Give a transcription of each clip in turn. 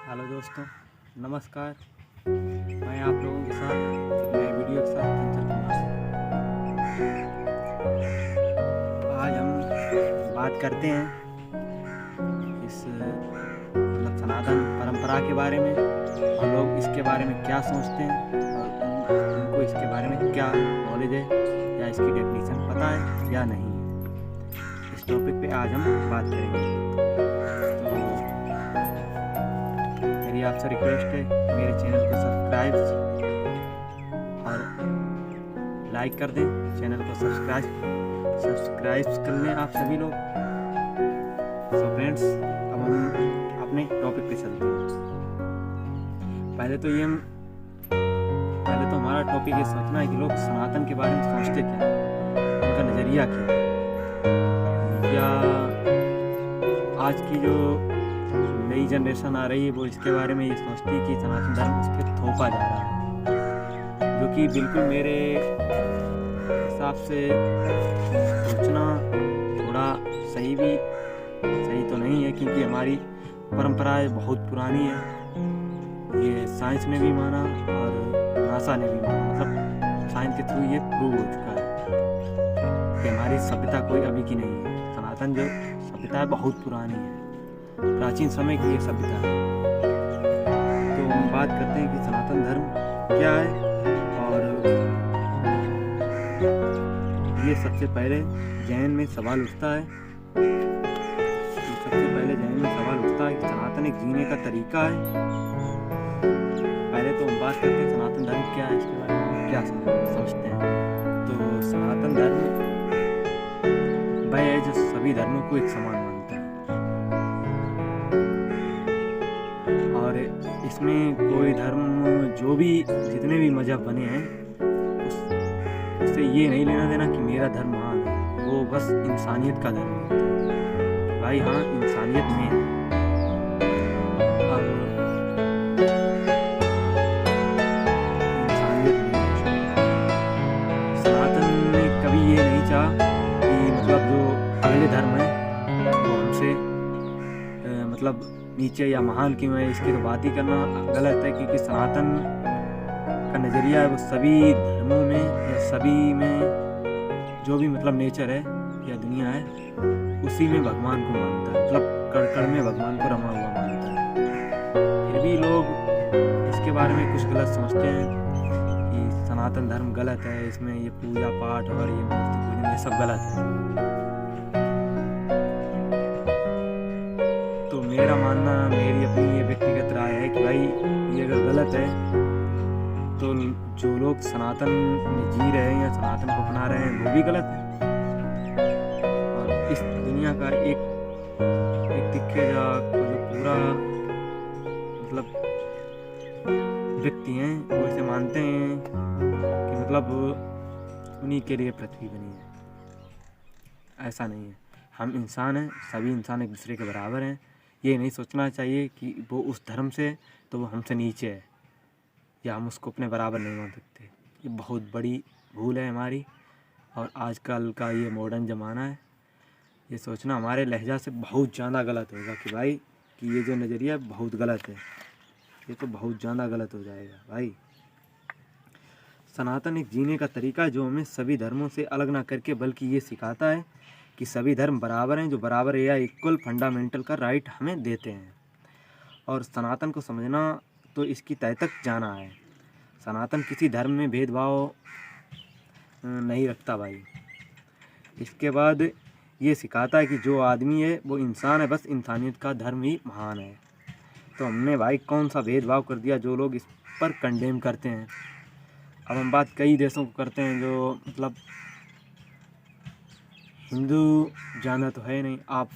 Hello दोस्तों, नमस्कार। मैं आप लोगों के साथ एक नए वीडियो के साथ चंचल कुमार। आज हम बात करते हैं इस सनातन परंपरा के बारे में और लोग इसके बारे में क्या सोचते हैं और उनको इसके बारे में क्या नॉलेज है या इसकी डेफिनेशन पता है या नहीं है। इस टॉपिक पे आज हम बात करेंगे। मेरी आपसे रिक्वेस्ट है मेरे चैनल को सब्सक्राइब और लाइक कर दें। चैनल को सब्सक्राइब कर लें आप सभी लोग। सो फ्रेंड्स, अब हम अपने टॉपिक पे चलते हैं। पहले तो हमारा टॉपिक ये सोचना है कि लोग सनातन के बारे में सोचते क्या है, उनका नज़रिया क्या है, या आज की जो नई जनरेशन आ रही है वो इसके बारे में ये सोचती है कि सनातन धर्म इस पर थोपा जा रहा है, जो कि बिल्कुल मेरे हिसाब से सोचना थोड़ा सही तो नहीं है, क्योंकि हमारी परंपराएं बहुत पुरानी है। ये साइंस ने भी माना और नासा ने भी माना, मतलब साइंस के थ्रू ये प्रूव हो चुका है कि हमारी सभ्यता कोई अभी की नहीं है। सनातन जो सभ्यता है बहुत पुरानी है, प्राचीन समय की ये सभ्यता है। तो हम बात करते हैं कि सनातन धर्म क्या है। और ये सबसे पहले जैन में सवाल उठता है कि सनातन एक जीने का तरीका है। पहले तो हम बात करते हैं सनातन धर्म क्या है, इसके बारे में क्या समझते हैं। तो सनातन धर्म वह है जो सभी धर्मों को एक समान मानता है, और इसमें कोई धर्म जितने भी मजहब बने हैं उससे ये नहीं लेना देना कि मेरा धर्म महान है। वो बस इंसानियत का धर्म है भाई। हाँ, इंसानियत में है। सनातन ने कभी ये नहीं चाहा कि मतलब जो अगले धर्म है वो हमसे मतलब नीचे या महान क्यों है, इसकी तो बात ही करना गलत है। क्योंकि सनातन का नज़रिया है वो सभी धर्मों में या सभी में जो भी मतलब नेचर है या दुनिया है उसी में भगवान को मानता है, मतलब कण कण में भगवान को रमा हुआ मानता है। फिर भी लोग इसके बारे में कुछ गलत सोचते हैं कि सनातन धर्म गलत है, इसमें ये पूजा पाठ और ये मूर्ति पूजन ये सब गलत है। तो मेरा मानना, मेरी अपनी ये व्यक्तिगत राय है कि भाई ये अगर गलत है तो जो लोग सनातन में जी रहे हैं या सनातन को अपना रहे हैं वो भी गलत है। और इस दुनिया का एक दिग्गज जो पूरा मतलब व्यक्ति हैं वो इसे मानते हैं कि मतलब उन्हीं के लिए पृथ्वी बनी है। ऐसा नहीं है, हम इंसान हैं, सभी इंसान एक दूसरे के बराबर हैं। ये नहीं सोचना चाहिए कि वो उस धर्म से तो वो हमसे नीचे है या हम उसको अपने बराबर नहीं मान सकते। ये बहुत बड़ी भूल है हमारी, और आजकल का ये मॉडर्न ज़माना है। ये सोचना हमारे लहजा से बहुत ज़्यादा गलत होगा कि भाई कि ये जो नज़रिया बहुत गलत है, ये तो बहुत ज़्यादा गलत हो जाएगा भाई। सनातन एक जीने का तरीका है जो हमें सभी धर्मों से अलग ना करके बल्कि ये सिखाता है कि सभी धर्म बराबर हैं, जो बराबर या इक्वल फंडामेंटल का राइट हमें देते हैं। और सनातन को समझना तो इसकी तह तक जाना है। सनातन किसी धर्म में भेदभाव नहीं रखता भाई। इसके बाद ये सिखाता है कि जो आदमी है वो इंसान है, बस इंसानियत का धर्म ही महान है। तो हमने भाई कौन सा भेदभाव कर दिया जो लोग इस पर कंडेम करते हैं। अब हम बात कई देशों को करते हैं जो मतलब हिंदू ज़्यादा तो है नहीं, आप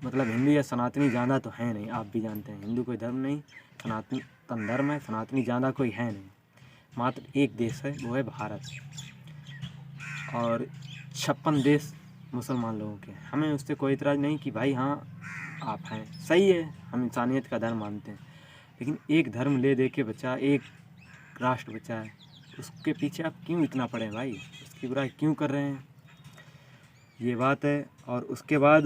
मतलब हिंदू या सनातनी ज़्यादा तो है नहीं, आप भी जानते हैं हिंदू कोई धर्म नहीं, सनातन धर्म है, सनातनी ज़्यादा कोई है नहीं। मात्र एक देश है, वो है भारत, और 56 देश मुसलमान लोगों के। हमें उससे कोई इतराज़ नहीं कि भाई हाँ आप हैं, सही है, हम इंसानियत का धर्म मानते हैं। लेकिन एक धर्म ले दे के बचा, एक राष्ट्र बचा है, उसके पीछे आप क्यों इतना पड़े भाई, उसकी बुराई क्यों कर रहे हैं, ये बात है। और उसके बाद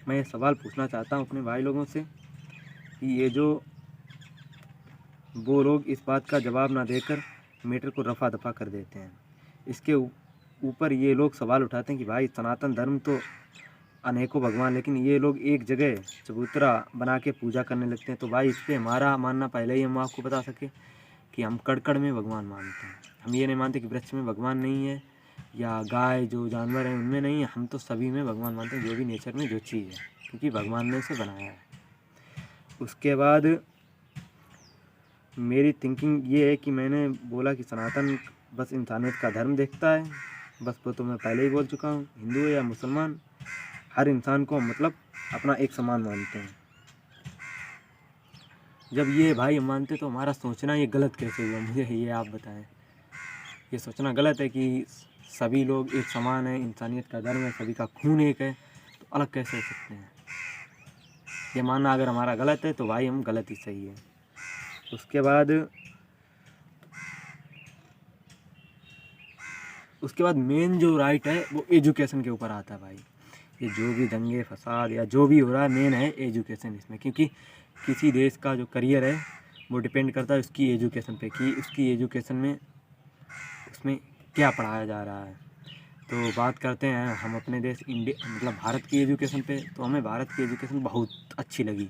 मैं ये सवाल पूछना चाहता हूँ अपने भाई लोगों से कि ये जो वो लोग इस बात का जवाब ना देकर मैटर को रफा दफा कर देते हैं। इसके ऊपर ये लोग सवाल उठाते हैं कि भाई सनातन धर्म तो अनेकों भगवान, लेकिन ये लोग एक जगह चबूतरा बना के पूजा करने लगते हैं। तो भाई इस पर हमारा मानना पहले ही हम आपको बता सके कि हम कड़ में भगवान मानते हैं। हम ये नहीं मानते कि वृक्ष में भगवान नहीं है या गाय जो जानवर हैं उनमें नहीं है। हम तो सभी में भगवान मानते हैं, जो भी नेचर में जो चीज़ है, क्योंकि भगवान ने इसे बनाया है। उसके बाद मेरी थिंकिंग ये है कि मैंने बोला कि सनातन बस इंसानियत का धर्म देखता है। बस वो तो मैं पहले ही बोल चुका हूँ, हिंदू या मुसलमान हर इंसान को मतलब अपना एक समान मानते हैं। जब ये भाई हम मानते तो हमारा सोचना ये गलत कैसे हुआ, मुझे ये आप बताएं। ये सोचना गलत है कि सभी लोग एक समान है, इंसानियत का धर्म है, सभी का खून एक है, तो अलग कैसे हो सकते हैं। ये मानना अगर हमारा गलत है तो भाई हम गलत ही सही है। उसके बाद मेन जो राइट है वो एजुकेशन के ऊपर आता है भाई। ये जो भी दंगे फसाद या जो भी हो रहा है, मेन है एजुकेशन इसमें, क्योंकि किसी देश का जो करियर है वो डिपेंड करता है उसकी एजुकेशन पे, कि उसकी एजुकेशन में उसमें क्या पढ़ाया जा रहा है। तो बात करते हैं हम अपने देश इंडिया मतलब भारत की एजुकेशन पे, तो हमें भारत की एजुकेशन बहुत अच्छी लगी।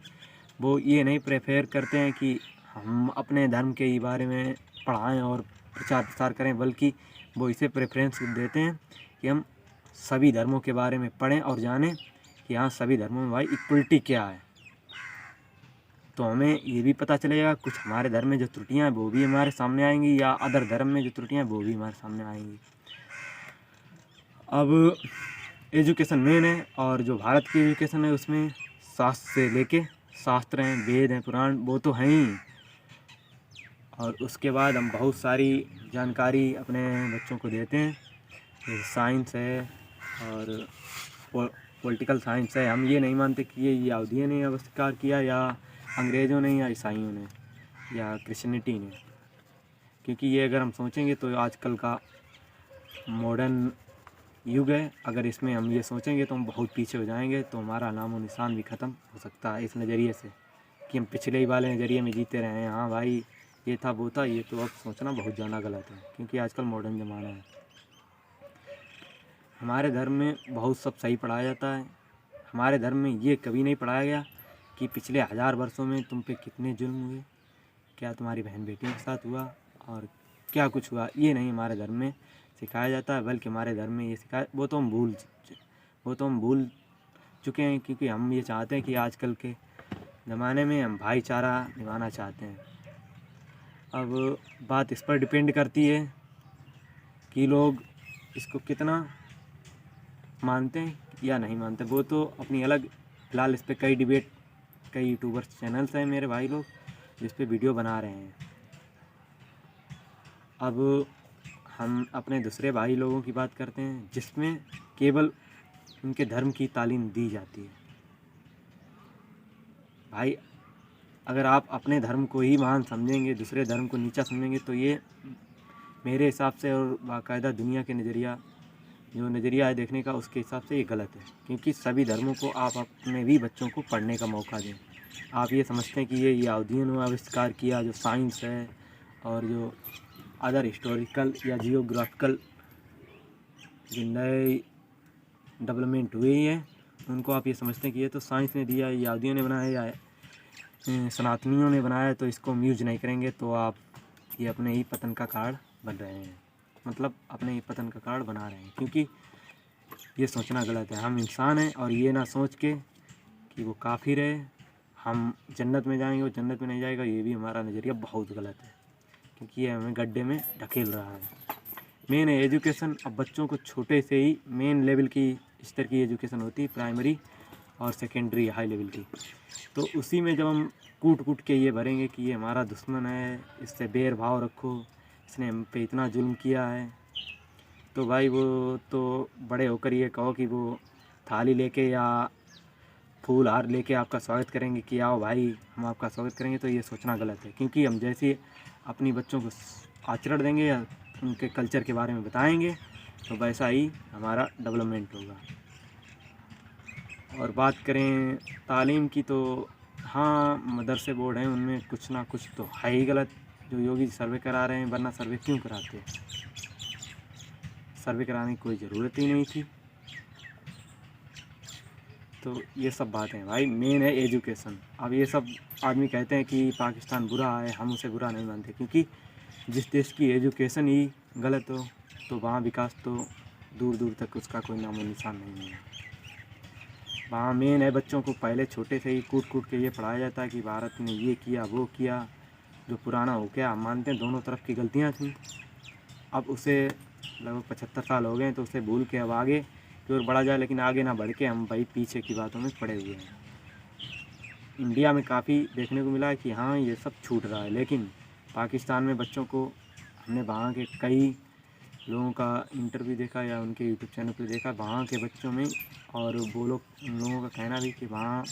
वो ये नहीं प्रेफर करते हैं कि हम अपने धर्म के ही बारे में पढ़ाएं और प्रचार प्रसार करें, बल्कि वो इसे प्रेफरेंस देते हैं कि हम सभी धर्मों के बारे में पढ़ें और जानें कि हाँ सभी धर्मों में भाई इक्वलिटी क्या है। तो हमें ये भी पता चलेगा कुछ हमारे धर्म में जो त्रुटियाँ हैं वो भी हमारे सामने आएंगी, या अदर धर्म में जो त्रुटियाँ हैं वो भी हमारे सामने आएंगी। अब एजुकेशन मेन है, और जो भारत की एजुकेशन है उसमें शास्त्र से लेके शास्त्र हैं, वेद हैं, पुराण वो तो हैं ही। और उसके बाद हम बहुत सारी जानकारी अपने बच्चों को देते हैं, जैसे साइंस है और पॉलिटिकल साइंस है। हम ये नहीं मानते कि ये यहूदियों ने आविष्कार किया या अंग्रेज़ों ने या ईसाइयों ने या क्रिश्चियनिटी ने, क्योंकि ये अगर हम सोचेंगे तो आजकल का मॉडर्न युग है। अगर इसमें हम ये सोचेंगे तो हम बहुत पीछे हो जाएंगे, तो हमारा नामो निशान भी ख़त्म हो सकता है इस नज़रिए से कि हम पिछले ही वाले नज़रिए में जीते रहे हैं। हाँ भाई ये था वो था, ये तो अब सोचना बहुत ज़्यादा गलत है, क्योंकि आजकल मॉडर्न ज़माना है। हमारे धर्म में बहुत सब सही पढ़ाया जाता है। हमारे धर्म में ये कभी नहीं पढ़ाया गया कि पिछले 1000 वर्षों में तुम पे कितने जुल्म हुए, क्या तुम्हारी बहन बेटियों के साथ हुआ और क्या कुछ हुआ, ये नहीं हमारे धर्म में सिखाया जाता है। बल्कि हमारे धर्म में ये सिखाया वो तो हम भूल चुके हैं, क्योंकि हम ये चाहते हैं कि आजकल के ज़माने में हम भाईचारा निभाना चाहते हैं। अब बात इस पर डिपेंड करती है कि लोग इसको कितना मानते हैं या नहीं मानते, वो तो अपनी अलग। फ़िलहाल इस पर कई यूट्यूबर्स चैनल्स हैं मेरे भाई लोग जिस पे वीडियो बना रहे हैं। अब हम अपने दूसरे भाई लोगों की बात करते हैं जिसमें केवल उनके धर्म की तालीम दी जाती है। भाई अगर आप अपने धर्म को ही महान समझेंगे, दूसरे धर्म को नीचा समझेंगे, तो ये मेरे हिसाब से और बाकायदा दुनिया के जो नज़रिया है देखने का, उसके हिसाब से ये गलत है। क्योंकि सभी धर्मों को आप अपने भी बच्चों को पढ़ने का मौका दें। आप ये समझते हैं कि ये यहूदियों ने आविष्कार किया, जो साइंस है और जो अदर हिस्टोरिकल या जियोग्राफिकल जो नए डेवलपमेंट हुए हैं उनको आप ये समझते हैं कि ये तो साइंस ने दिया, यहूदियों ने बनाया या सनातनियों ने बनाया, तो इसको हम यूज नहीं करेंगे, तो आप ये अपने ही पतन का कारण बन रहे हैं। मतलब अपने ही पतन का कारण बना रहे हैं, क्योंकि ये सोचना गलत है। हम इंसान हैं और ये ना सोच के कि वो काफिर है, हम जन्नत में जाएंगे, वो जन्नत में नहीं जाएगा, ये भी हमारा नज़रिया बहुत गलत है, क्योंकि ये हमें गड्ढे में ढकेल रहा है। मेन है एजुकेशन। अब बच्चों को छोटे से ही मेन लेवल की स्तर की एजुकेशन होती है, प्राइमरी और सेकेंडरी हाई लेवल की। तो उसी में जब हम कूट के ये भरेंगे कि ये हमारा दुश्मन है, इससे बैर भाव रखो, इसने हम पे इतना जुल्म किया है, तो भाई वो तो बड़े होकर ये कहो कि वो थाली लेके या फूल हार लेके आपका स्वागत करेंगे कि आओ भाई हम आपका स्वागत करेंगे, तो ये सोचना गलत है। क्योंकि हम जैसे अपनी बच्चों को आचरण देंगे या उनके कल्चर के बारे में बताएंगे, तो वैसा ही हमारा डेवलपमेंट होगा। और बात करें तालीम की, तो हाँ, मदरसे बोर्ड हैं, उनमें कुछ ना कुछ तो है ही गलत, जो योगी सर्वे करा रहे हैं, वरना सर्वे क्यों कराते? सर्वे कराने की कोई ज़रूरत ही नहीं थी। तो ये सब बातें हैं भाई, मेन है एजुकेशन। अब ये सब आदमी कहते हैं कि पाकिस्तान बुरा है, हम उसे बुरा नहीं मानते, क्योंकि जिस देश की एजुकेशन ही गलत हो तो वहाँ विकास तो दूर दूर तक उसका कोई नामो निशान नहीं है। वहाँ मेन है बच्चों को पहले छोटे से ही कूट कूट के ये पढ़ाया जाता है कि भारत ने ये किया वो किया, जो पुराना हो गया। हम मानते हैं दोनों तरफ की गलतियाँ थी, अब उसे लगभग 75 साल हो गए, तो उसे भूल के अब आगे की ओर बढ़ा जाए, लेकिन आगे ना बढ़ के हम भाई पीछे की बातों में पड़े हुए हैं। इंडिया में काफ़ी देखने को मिला है कि हाँ ये सब छूट रहा है, लेकिन पाकिस्तान में बच्चों को, हमने वहाँ के कई लोगों का इंटरव्यू देखा या उनके यूट्यूब चैनल पर देखा, वहाँ के बच्चों में, और वो लोग, उन लोगों का कहना भी कि वहाँ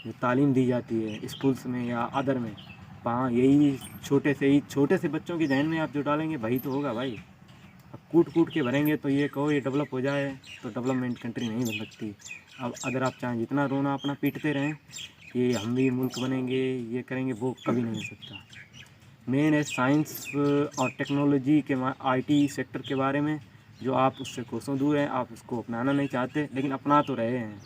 जो तालीम दी जाती है स्कूल्स में या अदर में, वहाँ यही छोटे से बच्चों के जहन में आप जो डालेंगे वही तो होगा भाई। अब कूट कूट के भरेंगे तो ये कहो ये डेवलप हो जाए, तो डेवलपमेंट कंट्री नहीं बन सकती। अब अगर आप चाहें जितना रोना अपना पीटते रहें कि हम भी मुल्क बनेंगे, ये करेंगे, वो कभी नहीं हो सकता। मेन है साइंस और टेक्नोलॉजी के आईटी सेक्टर के बारे में, जो आप उससे कोसों दूर हैं, आप उसको अपनाना नहीं चाहते, लेकिन अपना तो रहे हैं।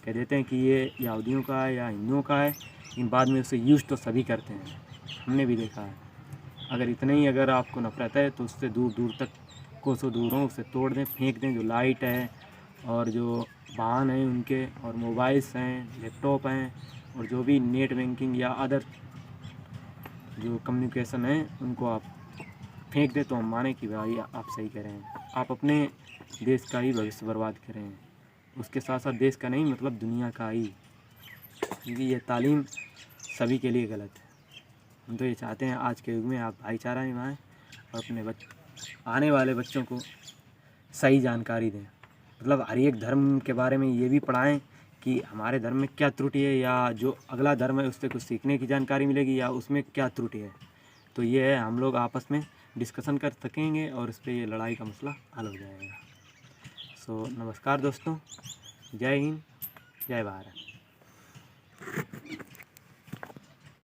कह देते हैं कि ये यहूदियों का है या हिंदुओं का है, लेकिन बाद में उसे यूज़ तो सभी करते हैं, हमने भी देखा है। अगर इतना ही अगर आपको नफरत है तो उससे दूर दूर तक कोसों दूर हों, उसे तोड़ दें, फेंक दें। जो लाइट है और जो वाहन हैं उनके, और मोबाइल्स हैं, लैपटॉप हैं, और जो भी नेट बैंकिंग या अदर जो कम्युनिकेशन है, उनको आप फेंक दें, तो हम माने कि भाई आप सही कह रहे हैं। आप अपने देश का ही भविष्य बर्बाद कर रहे हैं, उसके साथ साथ देश का नहीं, मतलब दुनिया का ही, क्योंकि ये तालीम सभी के लिए गलत है। हम तो ये चाहते हैं आज के युग में आप भाईचारा निभाएं और अपने आने वाले बच्चों को सही जानकारी दें। मतलब हर एक धर्म के बारे में ये भी पढ़ाएं कि हमारे धर्म में क्या त्रुटि है, या जो अगला धर्म है उससे कुछ सीखने की जानकारी मिलेगी, या उसमें क्या त्रुटि है। तो ये है, हम लोग आपस में डिस्कशन कर सकेंगे और इस पर ये लड़ाई का मसला हल हो जाएगा। सो नमस्कार दोस्तों, जय हिंद, जय भारत।